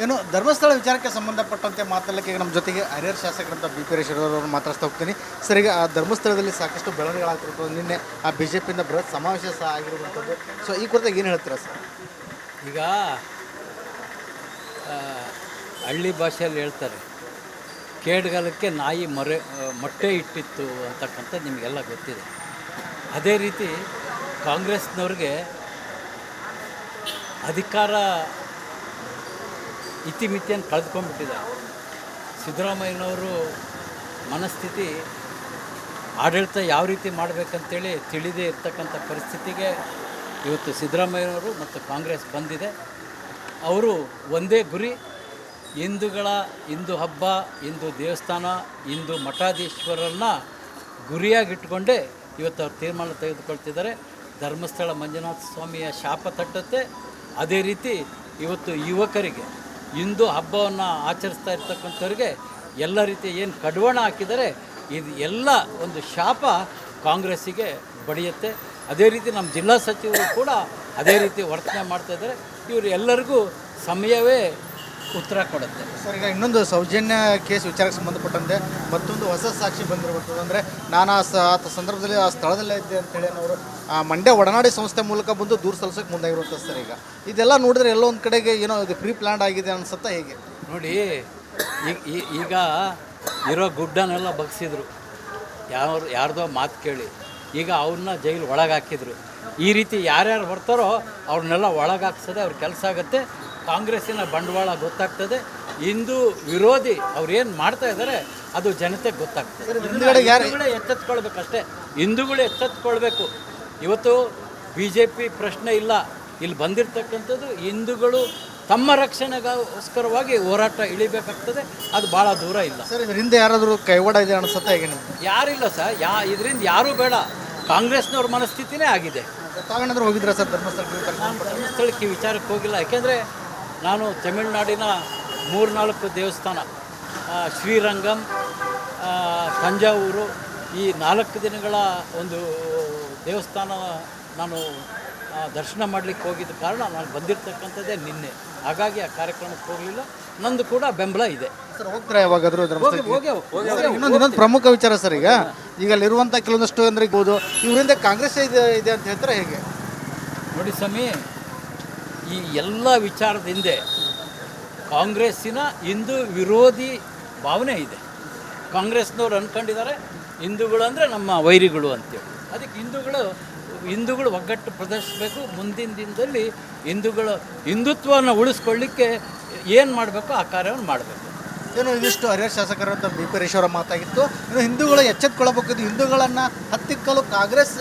ಏನು ಧರ್ಮಸ್ಥಳ ವಿಚಾರಕ್ಕೆ ಸಂಬಂಧಪಟ್ಟಂತೆ ಮಾತಾಡಲಿಕ್ಕೆ ಈಗ ನಮ್ಮ ಜೊತೆಗೆ ಹಿರಿಯರ ಶಾಸಕರಂತ ಬಿ.ಪಿ. ಅವರು ಮಾತಾಡ್ತಾ ಹೋಗ್ತೀನಿ. ಸರ್, ಈಗ ಆ ಧರ್ಮಸ್ಥಳದಲ್ಲಿ ಸಾಕಷ್ಟು ಬೆಳವಣಿಗೆಗಳಾಗ್ತಿರ್ತವೆ. ನಿನ್ನೆ ಆ BJP-ಯಿಂದ ಬೃಹತ್ ಸಮಾವೇಶ ಸಹ ಆಗಿರುವಂಥದ್ದು. ಸೊ ಈ ಕುರಿತಾಗಿ ಏನು ಹೇಳ್ತೀರಾ ಸರ್? ಈಗ ಹಳ್ಳಿ ಭಾಷೆಯಲ್ಲಿ ಹೇಳ್ತಾರೆ, ಕೇಡ್ಗಾಲಕ್ಕೆ ನಾಯಿ ಮೊಟ್ಟೆ ಇಟ್ಟಿತ್ತು ಅಂತಕ್ಕಂಥ ನಿಮಗೆಲ್ಲ ಗೊತ್ತಿದೆ. ಅದೇ ರೀತಿ ಕಾಂಗ್ರೆಸ್ನವ್ರಿಗೆ ಅಧಿಕಾರ ಇತಿಮಿತಿಯನ್ನು ಕಳೆದುಕೊಂಡ್ಬಿಟ್ಟಿದ್ದಾರೆ. ಸಿದ್ದರಾಮಯ್ಯನವರು ಮನಸ್ಥಿತಿ ಆಡಳಿತ ಯಾವ ರೀತಿ ಮಾಡಬೇಕಂತೇಳಿ ತಿಳಿದೇ ಇರ್ತಕ್ಕಂಥ ಪರಿಸ್ಥಿತಿಗೆ ಇವತ್ತು ಸಿದ್ದರಾಮಯ್ಯನವರು ಮತ್ತು ಕಾಂಗ್ರೆಸ್ ಬಂದಿದೆ. ಅವರು ಒಂದೇ ಗುರಿ, ಹಿಂದೂ ಹಬ್ಬ, ಹಿಂದೂ ದೇವಸ್ಥಾನ, ಹಿಂದೂ ಮಠಾಧೀಶ್ವರರನ್ನ ಗುರಿಯಾಗಿಟ್ಕೊಂಡೇ ಇವತ್ತು ಅವ್ರು ತೀರ್ಮಾನ ತೆಗೆದುಕೊಳ್ತಿದ್ದಾರೆ. ಧರ್ಮಸ್ಥಳ ಮಂಜುನಾಥ ಸ್ವಾಮಿಯ ಶಾಪ ತಟ್ಟುತ್ತೆ. ಅದೇ ರೀತಿ ಇವತ್ತು ಯುವಕರಿಗೆ ಹಿಂದೂ ಹಬ್ಬವನ್ನು ಆಚರಿಸ್ತಾ ಇರ್ತಕ್ಕಂಥವ್ರಿಗೆ ಎಲ್ಲ ರೀತಿ ಏನು ಕಡಿವಾಣ ಹಾಕಿದರೆ ಇದು ಎಲ್ಲ ಒಂದು ಶಾಪ ಕಾಂಗ್ರೆಸ್ಸಿಗೆ ಬಡಿಯುತ್ತೆ. ಅದೇ ರೀತಿ ನಮ್ಮ ಜಿಲ್ಲಾ ಸಚಿವರು ಕೂಡ ಅದೇ ರೀತಿ ವರ್ತನೆ ಮಾಡ್ತಾಯಿದ್ದಾರೆ. ಇವರು ಎಲ್ಲರಿಗೂ ಸಮಯವೇ ಉತ್ತರ ಕೊಡುತ್ತೆ. ಸರ್, ಈಗ ಇನ್ನೊಂದು ಸೌಜನ್ಯ ಕೇಸ್ ವಿಚಾರಕ್ಕೆ ಸಂಬಂಧಪಟ್ಟಂತೆ ಮತ್ತೊಂದು ಹೊಸ ಸಾಕ್ಷಿ ಬಂದಿರುವಂಥದ್ದು. ಅಂದರೆ ನಾನು ಆ ಸಂದರ್ಭದಲ್ಲಿ ಆ ಸ್ಥಳದಲ್ಲೇ ಇದ್ದೆ ಅಂತೇಳಿ ಅವರು ಮಂಡ್ಯ ಒಡನಾಡಿ ಸಂಸ್ಥೆ ಮೂಲಕ ಬಂದು ದೂರು ಸಲ್ಲಿಸೋಕ್ಕೆ ಮುಂದಾಗಿರುವಂಥದ್ದು. ಸರ್, ಈಗ ಇದೆಲ್ಲ ನೋಡಿದ್ರೆ ಎಲ್ಲೋ ಒಂದು ಕಡೆಗೆ ಏನೋ ಇದು ಪ್ರೀ ಪ್ಲ್ಯಾನ್ಡ್ ಆಗಿದೆ ಅನ್ಸುತ್ತಾ ಹೇಗೆ? ನೋಡಿ, ಈಗ ಇರೋ ಗುಡ್ಡನೆಲ್ಲ ಬಗ್ಸಿದ್ರು, ಯಾರ್ದೋ ಮಾತು ಕೇಳಿ ಈಗ ಅವ್ರನ್ನ ಜೈಲು ಒಳಗೆ ಹಾಕಿದ್ರು. ಈ ರೀತಿ ಯಾರ್ಯಾರು ಬರ್ತಾರೋ ಅವ್ರನ್ನೆಲ್ಲ ಒಳಗೆ ಹಾಕ್ಸೋದೆ ಅವ್ರ ಕೆಲಸ ಆಗುತ್ತೆ. ಕಾಂಗ್ರೆಸ್ಸಿನ ಬಂಡವಾಳ ಗೊತ್ತಾಗ್ತದೆ. ಹಿಂದೂ ವಿರೋಧಿ ಅವ್ರು ಏನು ಮಾಡ್ತಾ ಇದ್ದಾರೆ ಅದು ಜನತೆಗೆ ಗೊತ್ತಾಗ್ತದೆ. ಹಿಂದೂಗಳೇ ಎಚ್ಚೆತ್ಕೊಳ್ಬೇಕಷ್ಟೇ, ಹಿಂದೂಗಳೇ ಎಚ್ಚೆತ್ಕೊಳ್ಬೇಕು. ಇವತ್ತು BJP ಪ್ರಶ್ನೆ ಇಲ್ಲ, ಇಲ್ಲಿ ಬಂದಿರತಕ್ಕಂಥದ್ದು ಹಿಂದೂಗಳು ತಮ್ಮ ರಕ್ಷಣೆಗೋಸ್ಕರವಾಗಿ ಹೋರಾಟ ಇಳಿಬೇಕಾಗ್ತದೆ. ಅದು ಭಾಳ ದೂರ ಇಲ್ಲ. ಸರ್, ಇದರಿಂದ ಯಾರಾದರೂ ಕೈವಾಡ ಇದೆ ಅನಿಸುತ್ತಾ ಹೇಗೆ? ಯಾರಿಲ್ಲ ಸರ್, ಇದರಿಂದ ಯಾರೂ ಬೇಡ. ಕಾಂಗ್ರೆಸ್ನವ್ರ ಮನಸ್ಥಿತಿನೇ ಆಗಿದೆ. ತಾವೇನಾದರೂ ಹೋಗಿದ್ರಾ ಸರ್ ಧರ್ಮಸ್ಥಳಕ್ಕೆ? ನಾನು ಧರ್ಮಸ್ಥಳಕ್ಕೆ ವಿಚಾರಕ್ಕೆ ಹೋಗಿಲ್ಲ. ಯಾಕೆಂದರೆ ನಾನು ತಮಿಳುನಾಡಿನ 3-4 ದೇವಸ್ಥಾನ, ಶ್ರೀರಂಗಂ, ತಂಜಾವೂರು, ಈ 4 ದಿನಗಳ ಒಂದು ದೇವಸ್ಥಾನ ನಾನು ದರ್ಶನ ಮಾಡಲಿಕ್ಕೆ ಹೋಗಿದ್ದ ಕಾರಣ ನಾನು ಬಂದಿರತಕ್ಕಂಥದ್ದೇ ನಿನ್ನೆ. ಹಾಗಾಗಿ ಆ ಕಾರ್ಯಕ್ರಮಕ್ಕೆ ಹೋಗಲಿಲ್ಲ. ನಂದು ಕೂಡ ಬೆಂಬಲ ಇದೆ. ಸರ್, ಹೋಗ್ತಾರೆ ಯಾವಾಗಾದರೂ ಇನ್ನೊಂದು ಪ್ರಮುಖ ವಿಚಾರ ಸರ್, ಈಗ ಅಲ್ಲಿರುವಂಥ ಕೆಲವೊಂದಷ್ಟು ಅಂದರೆ ಇರ್ಬೋದು, ಇವರಿಂದ ಕಾಂಗ್ರೆಸ್ ಇದೆ ಅಂತ ಹೇಳ್ತಾರೆ ಹೇಗೆ? ನೋಡಿ ಸ್ವಾಮಿ, ಈ ಎಲ್ಲ ವಿಚಾರದ ಹಿಂದೆ ಕಾಂಗ್ರೆಸ್ಸಿನ ಹಿಂದೂ ವಿರೋಧಿ ಭಾವನೆ ಇದೆ. ಕಾಂಗ್ರೆಸ್ನವ್ರು ಅಂದ್ಕೊಂಡಿದ್ದಾರೆ ಹಿಂದೂಗಳು ಅಂದರೆ ನಮ್ಮ ವೈರಿಗಳು ಅಂತೇಳಿ. ಅದಕ್ಕೆ ಹಿಂದೂಗಳು ಒಗ್ಗಟ್ಟು ಪ್ರದರ್ಶಿಸಬೇಕು. ಮುಂದಿನ ದಿನದಲ್ಲಿ ಹಿಂದುತ್ವವನ್ನು ಉಳಿಸ್ಕೊಳ್ಳಿಕ್ಕೆ ಏನು ಮಾಡಬೇಕು ಆ ಕಾರ್ಯವನ್ನು ಮಾಡಬೇಕು. ಏನು ಇದಿಷ್ಟು ಹಿರಿಯರ ಶಾಸಕರಂತ ಬಿ.ಪಿ. ಅವರ ಮಾತಾಗಿತ್ತು. ಇನ್ನು ಹಿಂದೂಗಳು ಎಚ್ಚೆತ್ತುಕೊಳ್ಳಬೇಕು. ಹಿಂದೂಗಳನ್ನು ಹತ್ತಿಕ್ಕಲು ಕಾಂಗ್ರೆಸ್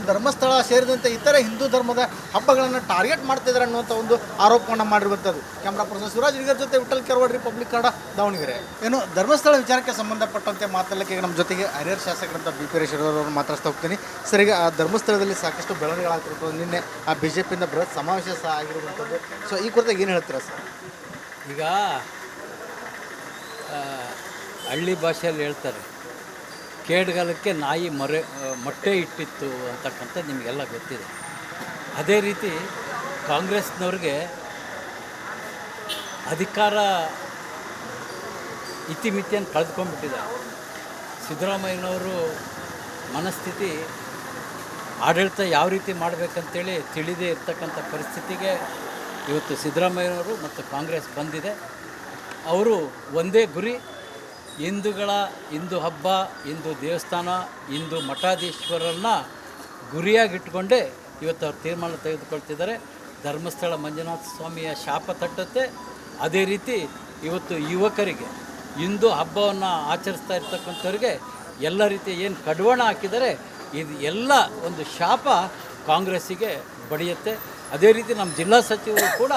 ಧರ್ಮಸ್ಥಳ ಸೇರಿದಂತೆ ಇತರೆ ಹಿಂದೂ ಧರ್ಮದ ಹಬ್ಬಗಳನ್ನು ಟಾರ್ಗೆಟ್ ಮಾಡ್ತಿದ್ದಾರೆ ಅನ್ನುವಂಥ ಒಂದು ಆರೋಪವನ್ನು ಮಾಡಿರುವಂಥದ್ದು. ಕ್ಯಾಮ್ರಾ ಪರ್ಸನ್ ಶಿವರಾಜ್ ಹಿರಿಯರ ಜೊತೆ ವಿಠಲ್ ಕೆರವಾಡ್, ರಿಪಬ್ಲಿಕ್ ಕನ್ನಡ, ದಾವಣಗೆರೆ. ಏನು ಧರ್ಮಸ್ಥಳ ವಿಚಾರಕ್ಕೆ ಸಂಬಂಧಪಟ್ಟಂತೆ ಮಾತಾಡಲಿಕ್ಕೆ ಈಗ ನಮ್ಮ ಜೊತೆಗೆ ಹಿರಿಯರ ಶಾಸಕರಂತ ಬಿ.ಪಿ. ಅವರು ಮಾತಾಡ್ತಾ ಹೋಗ್ತೀನಿ. ಸರ್, ಈಗ ಆ ಧರ್ಮಸ್ಥಳದಲ್ಲಿ ಸಾಕಷ್ಟು ಬೆಳವಣಿಗೆಗಳಾಗ್ತಿರ್ತವೆ. ನಿನ್ನೆ ಆ BJP-ಯಿಂದ ಬೃಹತ್ ಸಮಾವೇಶ ಸಹ ಆಗಿರುವಂಥದ್ದು. ಸೊ ಈ ಕುರಿತಾಗಿ ಏನು ಹೇಳ್ತೀರಾ ಸರ್? ಈಗ ಹಳ್ಳಿ ಭಾಷೆಯಲ್ಲಿ ಹೇಳ್ತಾರೆ, ಕೇಡ್ಗಾಲಕ್ಕೆ ನಾಯಿ ಮೊಟ್ಟೆ ಇಟ್ಟಿತ್ತು ಅಂತಕ್ಕಂಥ ನಿಮಗೆಲ್ಲ ಗೊತ್ತಿದೆ. ಅದೇ ರೀತಿ ಕಾಂಗ್ರೆಸ್ನವ್ರಿಗೆ ಅಧಿಕಾರ ಇತಿಮಿತಿಯನ್ನು ಕಳೆದುಕೊಂಡ್ಬಿಟ್ಟಿದ್ದಾರೆ. ಸಿದ್ದರಾಮಯ್ಯನವರು ಮನಸ್ಥಿತಿ ಆಡಳಿತ ಯಾವ ರೀತಿ ಮಾಡಬೇಕಂತೇಳಿ ತಿಳಿದೇ ಇರ್ತಕ್ಕಂಥ ಪರಿಸ್ಥಿತಿಗೆ ಇವತ್ತು ಸಿದ್ದರಾಮಯ್ಯನವರು ಮತ್ತು ಕಾಂಗ್ರೆಸ್ ಬಂದಿದೆ. ಅವರು ಒಂದೇ ಗುರಿ, ಹಿಂದೂ ಹಬ್ಬ, ಹಿಂದೂ ದೇವಸ್ಥಾನ, ಹಿಂದೂ ಮಠಾಧೀಶ್ವರರನ್ನ ಗುರಿಯಾಗಿಟ್ಕೊಂಡೇ ಇವತ್ತು ಅವ್ರು ತೀರ್ಮಾನ ತೆಗೆದುಕೊಳ್ತಿದ್ದಾರೆ. ಧರ್ಮಸ್ಥಳ ಮಂಜುನಾಥ ಸ್ವಾಮಿಯ ಶಾಪ ತಟ್ಟುತ್ತೆ. ಅದೇ ರೀತಿ ಇವತ್ತು ಯುವಕರಿಗೆ ಹಿಂದೂ ಹಬ್ಬವನ್ನು ಆಚರಿಸ್ತಾ ಇರ್ತಕ್ಕಂಥವ್ರಿಗೆ ಎಲ್ಲ ರೀತಿ ಏನು ಕಡಿವಾಣ ಹಾಕಿದರೆ ಇದು ಎಲ್ಲ ಒಂದು ಶಾಪ ಕಾಂಗ್ರೆಸ್ಸಿಗೆ ಬಡಿಯುತ್ತೆ. ಅದೇ ರೀತಿ ನಮ್ಮ ಜಿಲ್ಲಾ ಸಚಿವರು ಕೂಡ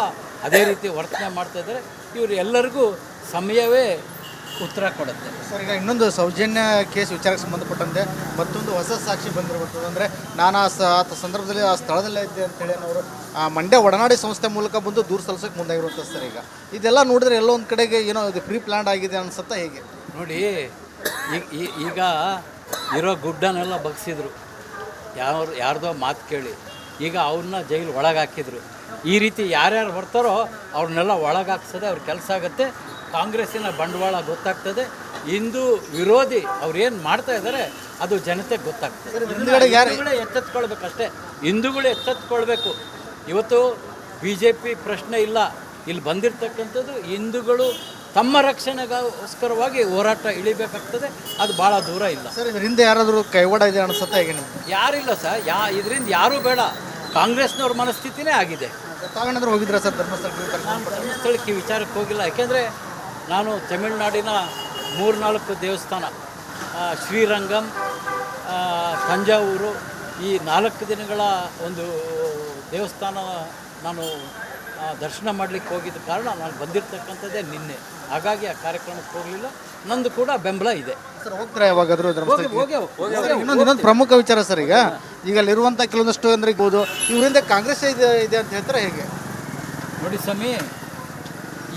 ಅದೇ ರೀತಿ ವರ್ತನೆ ಮಾಡ್ತಾಯಿದ್ದಾರೆ. ಇವರು ಎಲ್ಲರಿಗೂ ಸಮಯವೇ ಉತ್ತರ ಕೊಡುತ್ತೆ. ಸರ್, ಈಗ ಇನ್ನೊಂದು ಸೌಜನ್ಯ ಕೇಸ್ ವಿಚಾರಕ್ಕೆ ಸಂಬಂಧಪಟ್ಟಂತೆ ಮತ್ತೊಂದು ಹೊಸ ಸಾಕ್ಷಿ ಬಂದಿರುವಂಥದ್ದು. ಅಂದರೆ ನಾನು ಆ ಸಂದರ್ಭದಲ್ಲಿ ಆ ಸ್ಥಳದಲ್ಲೇ ಇದ್ದೆ ಅಂತೇಳಿ ಅವರು ಮಂಡ್ಯ ಒಡನಾಡಿ ಸಂಸ್ಥೆ ಮೂಲಕ ಬಂದು ದೂರು ಸಲ್ಲಿಸೋಕ್ಕೆ ಮುಂದಾಗಿರುವಂಥದ್ದು. ಸರ್, ಈಗ ಇದೆಲ್ಲ ನೋಡಿದ್ರೆ ಎಲ್ಲೋ ಒಂದು ಕಡೆಗೆ ಏನೋ ಇದು ಪ್ರೀ ಪ್ಲ್ಯಾನ್ಡ್ ಆಗಿದೆ ಅನ್ಸುತ್ತಾ ಹೇಗೆ? ನೋಡಿ, ಈಗ ಇರೋ ಗುಡ್ಡನೆಲ್ಲ ಬಗ್ಸಿದ್ರು, ಯಾರ್ದೋ ಮಾತು ಕೇಳಿ ಈಗ ಅವ್ರನ್ನ ಜೈಲು ಒಳಗೆ ಹಾಕಿದ್ರು. ಈ ರೀತಿ ಯಾರ್ಯಾರು ಬರ್ತಾರೋ ಅವ್ರನ್ನೆಲ್ಲ ಒಳಗಾಕ್ಸದೆ ಅವ್ರ ಕೆಲಸ ಆಗುತ್ತೆ. ಕಾಂಗ್ರೆಸ್ಸಿನ ಬಂಡವಾಳ ಗೊತ್ತಾಗ್ತದೆ. ಹಿಂದೂ ವಿರೋಧಿ ಅವ್ರು ಏನು ಮಾಡ್ತಾ ಇದ್ದಾರೆ ಅದು ಜನತೆಗೆ ಗೊತ್ತಾಗ್ತದೆ. ಹಿಂದೂಗಳೇ ಎಚ್ಚೆತ್ಕೊಳ್ಬೇಕಷ್ಟೇ. ಹಿಂದೂಗಳು ಎಚ್ಚೆತ್ಕೊಳ್ಬೇಕು. ಇವತ್ತು BJP ಪ್ರಶ್ನೆ ಇಲ್ಲ. ಇಲ್ಲಿ ಬಂದಿರತಕ್ಕಂಥದ್ದು ಹಿಂದೂಗಳು ತಮ್ಮ ರಕ್ಷಣೆಗೋಸ್ಕರವಾಗಿ ಹೋರಾಟ ಇಳಿಬೇಕಾಗ್ತದೆ. ಅದು ಭಾಳ ದೂರ ಇಲ್ಲ ಸರ್. ಇದರಿಂದ ಯಾರಾದರೂ ಕೈವಾಡ ಇದೆ ಅನಿಸುತ್ತಾ ಹೇಗೆ ನಿಮ್ಗೆ? ಯಾರಿಲ್ಲ ಸರ್. ಇದರಿಂದ ಯಾರೂ ಬೇಡ. ಕಾಂಗ್ರೆಸ್ನವ್ರ ಮನಸ್ಥಿತಿನೇ ಆಗಿದೆ. ತಾವೇನಾದರೂ ಹೋಗಿದ್ರಾ ಸರ್ ಧರ್ಮಸ್ಥಳಕ್ಕೆ? ನಾನು ಧರ್ಮಸ್ಥಳಕ್ಕೆ ವಿಚಾರಕ್ಕೆ ಹೋಗಿಲ್ಲ. ಯಾಕೆಂದರೆ ನಾನು ತಮಿಳುನಾಡಿನ 3-4 ದೇವಸ್ಥಾನ, ಶ್ರೀರಂಗಂ, ತಂಜಾವೂರು, ಈ 4 ದಿನಗಳ ಒಂದು ದೇವಸ್ಥಾನ ನಾನು ದರ್ಶನ ಮಾಡಲಿಕ್ಕೆ ಹೋಗಿದ್ದ ಕಾರಣ ನಾನು ಬಂದಿರತಕ್ಕಂಥದ್ದೇ ನಿನ್ನೆ. ಹಾಗಾಗಿ ಆ ಕಾರ್ಯಕ್ರಮಕ್ಕೆ ಹೋಗಲಿಲ್ಲ. ನಂದು ಕೂಡ ಬೆಂಬಲ ಇದೆ ಸರ್. ಹೋಗ್ತೀರಾ ಯಾವಾಗಾದರೂ ಧರ್ಮಸ್ಥಳಕ್ಕೆ? ಇನ್ನೊಂದು ಪ್ರಮುಖ ವಿಚಾರ ಸರ್. ಈಗ ಅಲ್ಲಿರುವಂಥ ಕೆಲವೊಂದಷ್ಟು ಅಂದರೆ ಇರ್ಬೋದು, ಇವರಿಂದ ಕಾಂಗ್ರೆಸ್ ಇದೆ ಅಂತ ಹೇಳ್ತಾರೆ ಹೇಗೆ? ನೋಡಿ ಸ್ವಾಮಿ,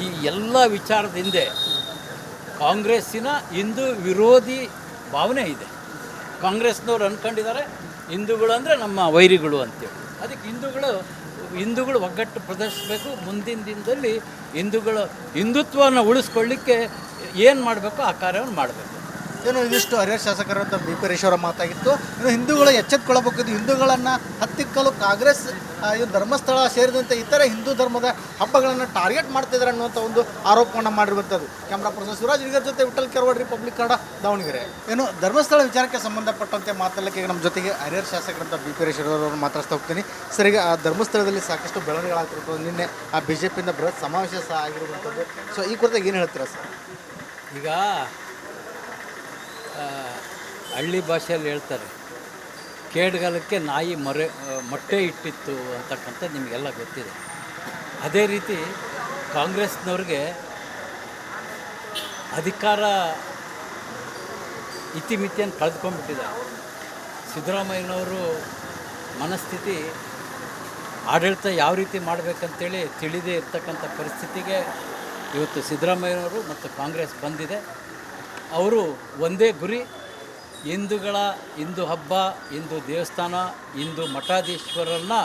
ಈ ಎಲ್ಲ ವಿಚಾರದ ಹಿಂದೆ ಕಾಂಗ್ರೆಸ್ಸಿನ ಹಿಂದೂ ವಿರೋಧಿ ಭಾವನೆ ಇದೆ. ಕಾಂಗ್ರೆಸ್ನವ್ರು ಅಂದ್ಕೊಂಡಿದ್ದಾರೆ ಹಿಂದೂಗಳು ಅಂದರೆ ನಮ್ಮ ವೈರಿಗಳು ಅಂತೇಳಿ. ಅದಕ್ಕೆ ಹಿಂದೂಗಳು ಒಗ್ಗಟ್ಟು ಪ್ರದರ್ಶಿಸಬೇಕು. ಮುಂದಿನ ದಿನದಲ್ಲಿ ಹಿಂದುತ್ವವನ್ನು ಉಳಿಸ್ಕೊಳ್ಳಿಕ್ಕೆ ಏನು ಮಾಡಬೇಕು ಆ ಕಾರ್ಯವನ್ನು ಮಾಡಬೇಕು. ಏನು ಇದಿಷ್ಟು ಹರಿಹರ ಶಾಸಕರಂತ BP ಹರೀಶ್ವರ ಮಾತಾಗಿತ್ತು. ಇನ್ನು ಹಿಂದೂಗಳು ಎಚ್ಚೆತ್ಕೊಳ್ಬೇಕು. ಹಿಂದೂಗಳನ್ನು ಹತ್ತಿಕ್ಕಲು ಕಾಂಗ್ರೆಸ್ ಧರ್ಮಸ್ಥಳ ಸೇರಿದಂತೆ ಇತರೆ ಹಿಂದೂ ಧರ್ಮದ ಹಬ್ಬಗಳನ್ನು ಟಾರ್ಗೆಟ್ ಮಾಡ್ತಿದ್ದಾರೆ ಅನ್ನುವಂಥ ಒಂದು ಆರೋಪವನ್ನು ಮಾಡಿರುವಂಥದ್ದು. ಕ್ಯಾಮ್ರಾ ಪರ್ಸನ್ ಶಿವರಾಜ್ ಹಿರಿಯರ ಜೊತೆ ವಿಠಲ್ ಕೆರವಾಡಿ, ರಿಪಬ್ಲಿಕ್ ಕನ್ನಡ, ದಾವಣಗೆರೆ. ಏನು ಧರ್ಮಸ್ಥಳ ವಿಚಾರಕ್ಕೆ ಸಂಬಂಧಪಟ್ಟಂತೆ ಮಾತಾಡಲಿಕ್ಕೆ ನಮ್ಮ ಜೊತೆಗೆ ಹರಿಹರ ಶಾಸಕರಂತ BP ಹರೀಶ್ವರ ಅವರನ್ನು ಮಾತಾಡ್ತಾ ಹೋಗ್ತೀನಿ ಸರ್. ಈಗ ಆ ಧರ್ಮಸ್ಥಳದಲ್ಲಿ ಸಾಕಷ್ಟು ಬೆಳವಣಿಗೆಗಳಾಗ್ತಿರ್ತದೆ. ನಿನ್ನೆ ಆ BJPಯಿಂದ ಬೃಹತ್ ಸಮಾವೇಶ ಸಹ ಆಗಿರುವಂಥದ್ದು. ಸೊ ಈ ಕುರಿತಾಗಿ ಏನು ಹೇಳ್ತೀರಾ ಸರ್? ಈಗ ಹಳ್ಳಿ ಭಾಷೆಯಲ್ಲಿ ಹೇಳ್ತಾರೆ, ಕೇಡ್ಗಾಲಕ್ಕೆ ನಾಯಿ ಮೊಟ್ಟೆ ಇಟ್ಟಿತ್ತು ಅಂತಕ್ಕಂಥದ್ದು ನಿಮಗೆಲ್ಲ ಗೊತ್ತಿದೆ. ಅದೇ ರೀತಿ ಕಾಂಗ್ರೆಸ್ನವ್ರಿಗೆ ಅಧಿಕಾರ ಇತಿಮಿತಿಯನ್ನು ಕಳೆದುಕೊಂಡ್ಬಿಟ್ಟಿದ್ದಾರೆ. ಸಿದ್ದರಾಮಯ್ಯನವರು ಮನಸ್ಥಿತಿ ಆಡಳಿತ ಯಾವ ರೀತಿ ಮಾಡಬೇಕಂತೇಳಿ ತಿಳಿದೇ ಇರ್ತಕ್ಕಂಥ ಪರಿಸ್ಥಿತಿಗೆ ಇವತ್ತು ಸಿದ್ದರಾಮಯ್ಯನವರು ಮತ್ತು ಕಾಂಗ್ರೆಸ್ ಬಂದಿದೆ. ಅವರು ಒಂದೇ ಗುರಿ, ಹಿಂದೂ ಹಬ್ಬ, ಹಿಂದೂ ದೇವಸ್ಥಾನ, ಹಿಂದೂ ಮಠಾಧೀಶ್ವರರನ್ನ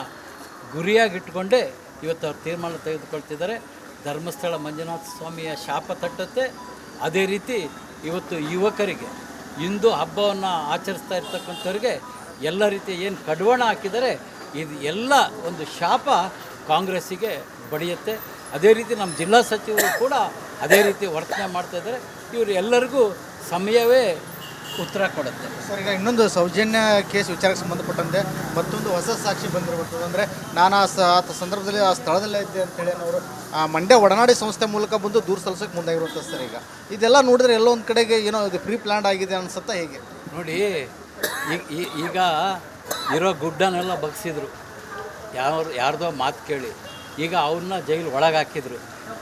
ಗುರಿಯಾಗಿಟ್ಕೊಂಡೇ ಇವತ್ತು ಅವ್ರು ತೀರ್ಮಾನ ತೆಗೆದುಕೊಳ್ತಿದ್ದಾರೆ. ಧರ್ಮಸ್ಥಳ ಮಂಜುನಾಥ ಸ್ವಾಮಿಯ ಶಾಪ ತಟ್ಟುತ್ತೆ. ಅದೇ ರೀತಿ ಇವತ್ತು ಯುವಕರಿಗೆ ಹಿಂದೂ ಹಬ್ಬವನ್ನು ಆಚರಿಸ್ತಾ ಇರ್ತಕ್ಕಂಥವ್ರಿಗೆ ಎಲ್ಲ ರೀತಿ ಏನು ಕಡಿವಾಣ ಹಾಕಿದ್ದಾರೆ, ಇದು ಎಲ್ಲ ಒಂದು ಶಾಪ ಕಾಂಗ್ರೆಸ್ಸಿಗೆ ಬಡಿಯುತ್ತೆ. ಅದೇ ರೀತಿ ನಮ್ಮ ಜಿಲ್ಲಾ ಸಚಿವರು ಕೂಡ ಅದೇ ರೀತಿ ವರ್ತನೆ ಮಾಡ್ತಾಯಿದ್ದಾರೆ. ಇವರು ಎಲ್ಲರಿಗೂ ಸಮಯವೇ ಉತ್ತರ ಕೊಡುತ್ತೆ ಸರ್. ಈಗ ಇನ್ನೊಂದು ಸೌಜನ್ಯ ಕೇಸ್ ವಿಚಾರಕ್ಕೆ ಸಂಬಂಧಪಟ್ಟಂತೆ ಮತ್ತೊಂದು ಹೊಸ ಸಾಕ್ಷಿ ಬಂದಿರುವಂಥದ್ದು. ಅಂದರೆ ನಾನು ಆ ಸಂದರ್ಭದಲ್ಲಿ ಆ ಸ್ಥಳದಲ್ಲೇ ಇದ್ದೆ ಅಂತೇಳಿ ಅವರು ಮಂಡ್ಯ ಒಡನಾಡಿ ಸಂಸ್ಥೆ ಮೂಲಕ ಬಂದು ದೂರು ಸಲ್ಲಿಸೋಕ್ಕೆ ಮುಂದಾಗಿರುವಂಥದ್ದು ಸರ್. ಈಗ ಇದೆಲ್ಲ ನೋಡಿದ್ರೆ ಎಲ್ಲೋ ಒಂದು ಕಡೆಗೆ ಏನೋ ಇದು ಪ್ರೀ ಪ್ಲ್ಯಾನ್ಡ್ ಆಗಿದೆ ಅನ್ಸುತ್ತಾ ಹೇಗೆ? ನೋಡಿ, ಈಗ ಇರೋ ಗುಡ್ಡನೆಲ್ಲ ಬಗ್ಸಿದ್ರು, ಯಾರ್ದೋ ಮಾತು ಕೇಳಿ ಈಗ ಅವ್ರನ್ನ ಜೈಲು ಒಳಗಾಕಿದ್ರು.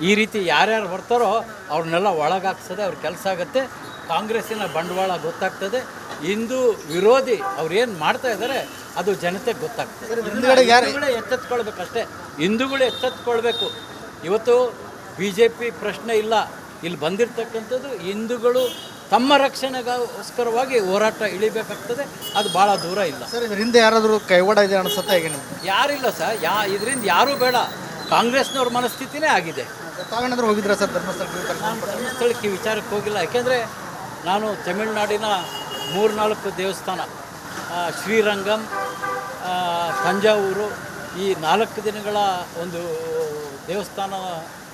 ಈ ರೀತಿ ಯಾರ್ಯಾರು ಬರ್ತಾರೋ ಅವ್ರನ್ನೆಲ್ಲ ಒಳಗಾಕ್ಸದೆ ಅವ್ರ ಕೆಲಸ ಆಗುತ್ತೆ. ಕಾಂಗ್ರೆಸ್ಸಿನ ಬಂಡವಾಳ ಗೊತ್ತಾಗ್ತದೆ. ಹಿಂದೂ ವಿರೋಧಿ ಅವ್ರು ಏನು ಮಾಡ್ತಾ ಇದ್ದಾರೆ ಅದು ಜನತೆಗೆ ಗೊತ್ತಾಗ್ತದೆ. ಹಿಂದೂಗಳೇ ಎಚ್ಚೆತ್ಕೊಳ್ಬೇಕಷ್ಟೇ. ಹಿಂದೂಗಳು ಎಚ್ಚೆತ್ಕೊಳ್ಬೇಕು. ಇವತ್ತು BJP ಪ್ರಶ್ನೆ ಇಲ್ಲ. ಇಲ್ಲಿ ಬಂದಿರತಕ್ಕಂಥದ್ದು ಹಿಂದೂಗಳು ತಮ್ಮ ರಕ್ಷಣೆಗೋಸ್ಕರವಾಗಿ ಹೋರಾಟ ಇಳಿಬೇಕಾಗ್ತದೆ. ಅದು ಭಾಳ ದೂರ ಇಲ್ಲ ಸರ್. ಇದರಿಂದ ಯಾರಾದರೂ ಕೈವಾಡ ಇದೆ ಅನಿಸುತ್ತಾ ಹೇಗೆ ನಿಮ್ಗೆ? ಯಾರಿಲ್ಲ ಸರ್. ಇದರಿಂದ ಯಾರೂ ಬೇಡ. ಕಾಂಗ್ರೆಸ್ನವ್ರ ಮನಸ್ಥಿತಿನೇ ಆಗಿದೆ. ತಾವೇನಾದರೂ ಹೋಗಿದ್ರಾ ಸರ್ ಧರ್ಮಸ್ಥಳಕ್ಕೆ? ನಾನು ಧರ್ಮಸ್ಥಳಕ್ಕೆ ವಿಚಾರಕ್ಕೆ ಹೋಗಿಲ್ಲ. ಯಾಕೆಂದರೆ ನಾನು ತಮಿಳುನಾಡಿನ 3-4 ದೇವಸ್ಥಾನ, ಶ್ರೀರಂಗಂ, ತಂಜಾವೂರು, ಈ 4 ದಿನಗಳ ಒಂದು ದೇವಸ್ಥಾನ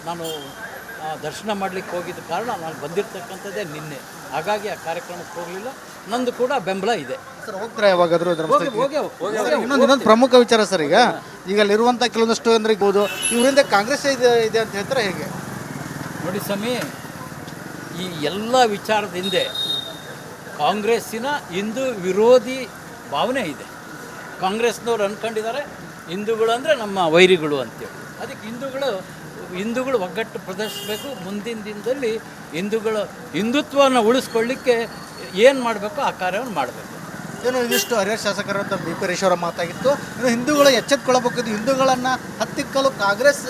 ನಾನು ದರ್ಶನ ಮಾಡಲಿಕ್ಕೆ ಹೋಗಿದ್ದ ಕಾರಣ ನಾನು ಬಂದಿರತಕ್ಕಂಥದ್ದೇ ನಿನ್ನೆ. ಹಾಗಾಗಿ ಆ ಕಾರ್ಯಕ್ರಮಕ್ಕೆ ಹೋಗಲಿಲ್ಲ. ನಂದು ಕೂಡ ಬೆಂಬಲ ಇದೆ ಸರ್. ಹೋಗ್ತೀರಾ ಯಾವಾಗಾದರೂ ಧರ್ಮಸ್ಥಳಕ್ಕೆ? ಇನ್ನೊಂದು ಪ್ರಮುಖ ವಿಚಾರ ಸರ್. ಈಗ ಅಲ್ಲಿರುವಂಥ ಕೆಲವೊಂದಷ್ಟು ಅಂದರೆ ಇರ್ಬೋದು, ಇವರಿಂದ ಕಾಂಗ್ರೆಸ್ ಇದೆ ಅಂತ ಹೇಳ್ತಾರೆ ಹೇಗೆ? ನೋಡಿ ಸ್ವಾಮಿ, ಈ ಎಲ್ಲ ವಿಚಾರದ ಹಿಂದೆ ಕಾಂಗ್ರೆಸ್ಸಿನ ಹಿಂದೂ ವಿರೋಧಿ ಭಾವನೆ ಇದೆ. ಕಾಂಗ್ರೆಸ್ನವ್ರು ಅಂದ್ಕೊಂಡಿದ್ದಾರೆ ಹಿಂದೂಗಳು ಅಂದರೆ ನಮ್ಮ ವೈರಿಗಳು ಅಂತೇಳಿ. ಅದಕ್ಕೆ ಹಿಂದೂಗಳು ಒಗ್ಗಟ್ಟು ಪ್ರದರ್ಶಿಸಬೇಕು. ಮುಂದಿನ ದಿನದಲ್ಲಿ ಹಿಂದುತ್ವವನ್ನು ಉಳಿಸ್ಕೊಳ್ಳಿಕ್ಕೆ ಏನು ಮಾಡಬೇಕು ಆ ಕಾರ್ಯವನ್ನು ಮಾಡಬೇಕು. ಏನು ಇದಿಷ್ಟು ಹರಿಹರ ಶಾಸಕರಂತ BP ಹರೀಶ್ವರ ಮಾತಾಗಿತ್ತು. ಇನ್ನು ಹಿಂದೂಗಳು ಎಚ್ಚೆತ್ಕೊಳ್ಬೇಕು. ಹಿಂದೂಗಳನ್ನು ಹತ್ತಿಕ್ಕಲು ಕಾಂಗ್ರೆಸ್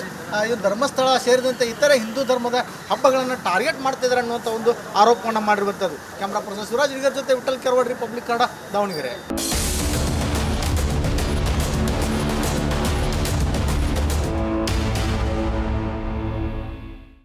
ಧರ್ಮಸ್ಥಳ ಸೇರಿದಂತೆ ಇತರೆ ಹಿಂದೂ ಧರ್ಮದ ಹಬ್ಬಗಳನ್ನು ಟಾರ್ಗೆಟ್ ಮಾಡ್ತಿದ್ದಾರೆ ಅನ್ನುವಂಥ ಒಂದು ಆರೋಪವನ್ನು ಮಾಡಿರುವಂಥದ್ದು. ಕ್ಯಾಮ್ರಾ ಪರ್ಸನ್ ಶಿವರಾಜ್ ಹಿರಿಯರ ಜೊತೆ ವಿಠಲ್ ಕೆರವಾಡಿ, ರಿಪಬ್ಲಿಕ್ ಕನ್ನಡ, ದಾವಣಗೆರೆ.